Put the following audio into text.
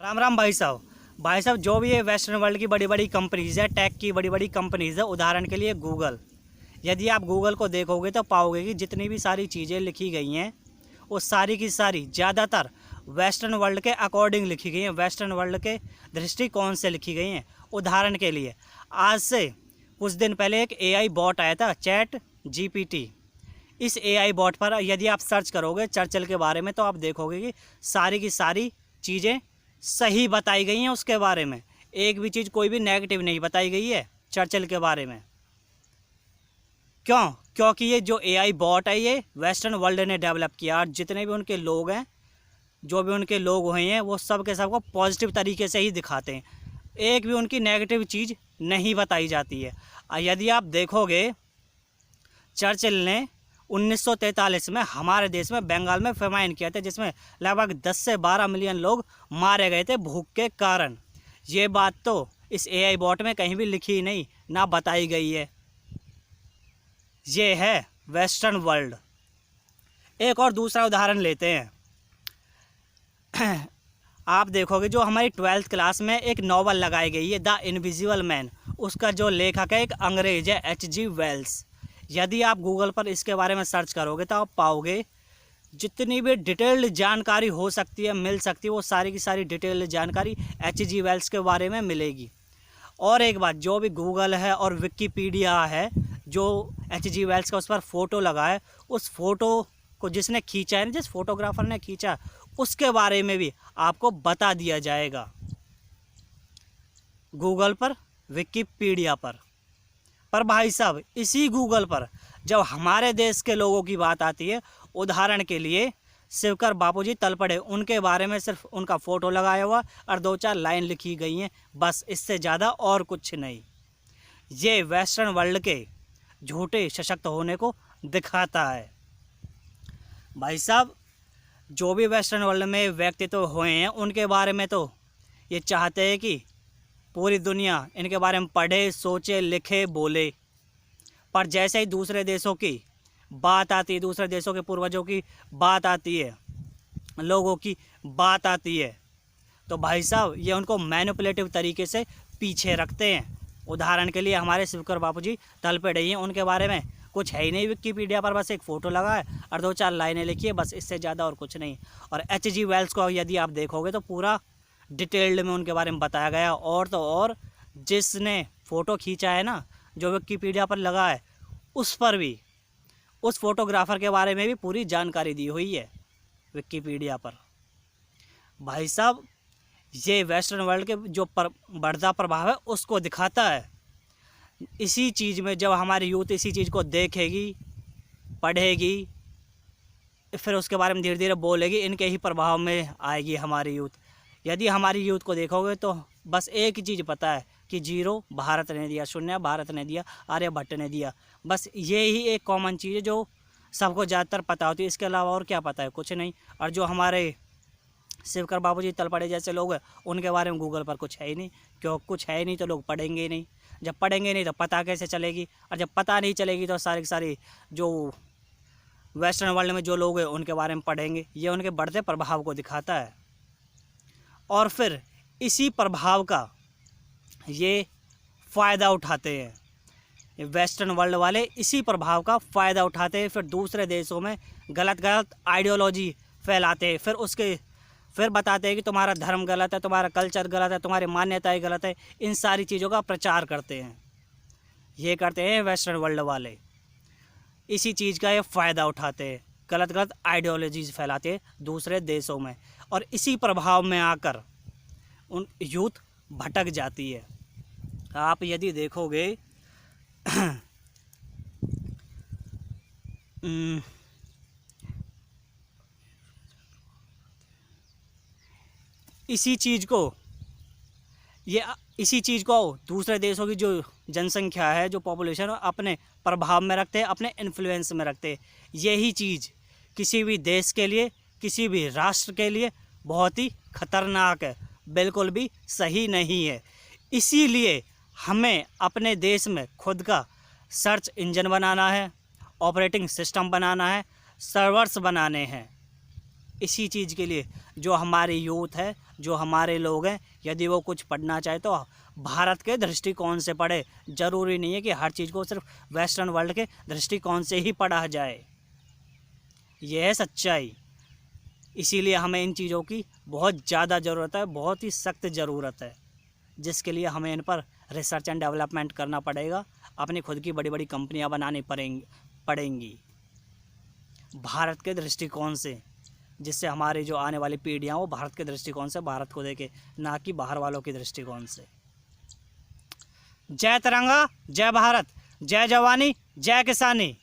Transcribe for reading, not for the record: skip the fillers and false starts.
राम राम भाई साहब जो भी ये वेस्टर्न वर्ल्ड की बड़ी बड़ी कंपनीज़ है, टेक की बड़ी बड़ी कंपनीज़ है, उदाहरण के लिए गूगल। यदि आप गूगल को देखोगे तो पाओगे कि जितनी भी सारी चीज़ें लिखी गई हैं वो सारी की सारी ज़्यादातर वेस्टर्न वर्ल्ड के अकॉर्डिंग लिखी गई हैं, वेस्टर्न वर्ल्ड के दृष्टिकोण से लिखी गई हैं। उदाहरण के लिए आज से कुछ दिन पहले एक AI बॉट आया था, चैट GPT। इस AI बॉट पर यदि आप सर्च करोगे चर्चिल के बारे में तो आप देखोगे कि सारी की सारी चीज़ें सही बताई गई हैं उसके बारे में। एक भी चीज़ कोई भी नेगेटिव नहीं बताई गई है चर्चिल के बारे में। क्यों? क्योंकि ये जो AI बॉट है ये वेस्टर्न वर्ल्ड ने डेवलप किया, और जितने भी उनके लोग हैं, जो भी उनके लोग हुए हैं, वो सब के सबको पॉजिटिव तरीके से ही दिखाते हैं। एक भी उनकी नेगेटिव चीज़ नहीं बताई जाती है। यदि आप देखोगे चर्चिल ने 1943 में हमारे देश में बंगाल में फेमाइन किया था, जिसमें लगभग 10 से 12 मिलियन लोग मारे गए थे भूख के कारण। ये बात तो इस AI बॉट में कहीं भी लिखी नहीं, ना बताई गई है। ये है वेस्टर्न वर्ल्ड। एक और दूसरा उदाहरण लेते हैं। आप देखोगे जो हमारी 12th क्लास में एक नॉवल लगाई गई है, द इनविजिबल मैन, उसका जो लेखक है एक अंग्रेज है, H.G. वेल्स। यदि आप गूगल पर इसके बारे में सर्च करोगे तो आप पाओगे जितनी भी डिटेल्ड जानकारी हो सकती है, मिल सकती है, वो सारी की सारी डिटेल्ड जानकारी H.G. वेल्स के बारे में मिलेगी। और एक बात, जो भी गूगल है और विकिपीडिया है, जो H.G. वेल्स का उस पर फ़ोटो लगा है, उस फ़ोटो को जिसने खींचा है, जिस फोटोग्राफर ने खींचा, उसके बारे में भी आपको बता दिया जाएगा गूगल पर, विकिपीडिया पर भाई साहब इसी गूगल पर जब हमारे देश के लोगों की बात आती है, उदाहरण के लिए शिवकर बापूजी तलपड़े, उनके बारे में सिर्फ उनका फ़ोटो लगाया हुआ और 2-4 लाइन लिखी गई हैं, बस, इससे ज़्यादा और कुछ नहीं। ये वेस्टर्न वर्ल्ड के झूठे सशक्त होने को दिखाता है। भाई साहब जो भी वेस्टर्न वर्ल्ड में व्यक्तित्व हुए हैं उनके बारे में तो ये चाहते हैं कि पूरी दुनिया इनके बारे में पढ़े, सोचे, लिखे, बोले। पर जैसे ही दूसरे देशों की बात आती है, दूसरे देशों के पूर्वजों की बात आती है, लोगों की बात आती है, तो भाई साहब ये उनको मैनिपुलेटिव तरीके से पीछे रखते हैं। उदाहरण के लिए हमारे शिवकर बापूजी तलपड़े ही हैं, उनके बारे में कुछ है ही नहीं विकिपीडिया पर, बस एक फ़ोटो लगा है और 2-4 लाइनें लिखी है, बस, इससे ज़्यादा और कुछ नहीं। और H.G. वेल्स को यदि आप देखोगे तो पूरा डिटेल्ड में उनके बारे में बताया गया। और तो और जिसने फ़ोटो खींचा है ना, जो विकिपीडिया पर लगा है, उस पर भी, उस फोटोग्राफ़र के बारे में भी पूरी जानकारी दी हुई है विकिपीडिया पर। भाई साहब ये वेस्टर्न वर्ल्ड के जो बढ़ता प्रभाव है उसको दिखाता है। इसी चीज़ में जब हमारी यूथ इसी चीज़ को देखेगी, पढ़ेगी, फिर उसके बारे में धीरे धीरे बोलेगी, इनके ही प्रभाव में आएगी हमारी यूथ। यदि हमारी यूथ को देखोगे तो बस एक ही चीज़ पता है कि 0 भारत ने दिया, 0 भारत ने दिया, आर्यभट्ट ने दिया, बस ये ही एक कॉमन चीज़ है जो सबको ज़्यादातर पता होती है। इसके अलावा और क्या पता है? कुछ नहीं। और जो हमारे शिवकर बापूजी तलपड़े जैसे लोग हैं उनके बारे में गूगल पर कुछ है ही नहीं। क्यों कुछ है ही नहीं तो लोग पढ़ेंगे ही नहीं। जब पढ़ेंगे नहीं तो पता कैसे चलेगी? और जब पता नहीं चलेगी तो सारी की सारी जो वेस्टर्न वर्ल्ड में जो लोग हैं उनके बारे में पढ़ेंगे। ये उनके बढ़ते प्रभाव को दिखाता है। और फिर इसी प्रभाव का ये फ़ायदा उठाते हैं, ये वेस्टर्न वर्ल्ड वाले इसी प्रभाव का फ़ायदा उठाते हैं। फिर दूसरे देशों में गलत गलत आइडियोलॉजी फैलाते हैं, फिर बताते हैं कि तुम्हारा धर्म गलत है, तुम्हारा कल्चर गलत है, तुम्हारी मान्यताएं गलत है। इन सारी चीज़ों का प्रचार करते हैं, ये करते हैं वेस्टर्न वर्ल्ड वाले। इसी चीज़ का ये फ़ायदा उठाते हैं, गलत गलत आइडियोलॉजीज फैलाते हैं दूसरे देशों में, और इसी प्रभाव में आकर उन यूथ भटक जाती है। आप यदि देखोगे इसी चीज़ को दूसरे देशों की जो जनसंख्या है, जो पॉपुलेशन, अपने प्रभाव में रखते हैं, अपने इन्फ्लुएंस में रखते हैं। यही चीज़ किसी भी देश के लिए, किसी भी राष्ट्र के लिए बहुत ही खतरनाक है, बिल्कुल भी सही नहीं है। इसीलिए हमें अपने देश में खुद का सर्च इंजन बनाना है, ऑपरेटिंग सिस्टम बनाना है, सर्वर्स बनाने हैं। इसी चीज़ के लिए जो हमारी यूथ है जो हमारे लोग हैं, यदि वो कुछ पढ़ना चाहे तो भारत के दृष्टिकोण से पढ़े। ज़रूरी नहीं है कि हर चीज़ को सिर्फ वेस्टर्न वर्ल्ड के दृष्टिकोण से ही पढ़ा जाए। यह है सच्चाई। इसीलिए हमें इन चीज़ों की बहुत ज़्यादा ज़रूरत है, बहुत ही सख्त ज़रूरत है, जिसके लिए हमें इन पर रिसर्च एंड डेवलपमेंट करना पड़ेगा। अपनी खुद की बड़ी बड़ी कंपनियां बनानी पड़ेंगी भारत के दृष्टिकोण से, जिससे हमारी जो आने वाली पीढ़ियां वो भारत के दृष्टिकोण से भारत को देखे, ना कि बाहर वालों के दृष्टिकोण से। जय तिरंगा, जय भारत, जय जवानी, जय किसानी।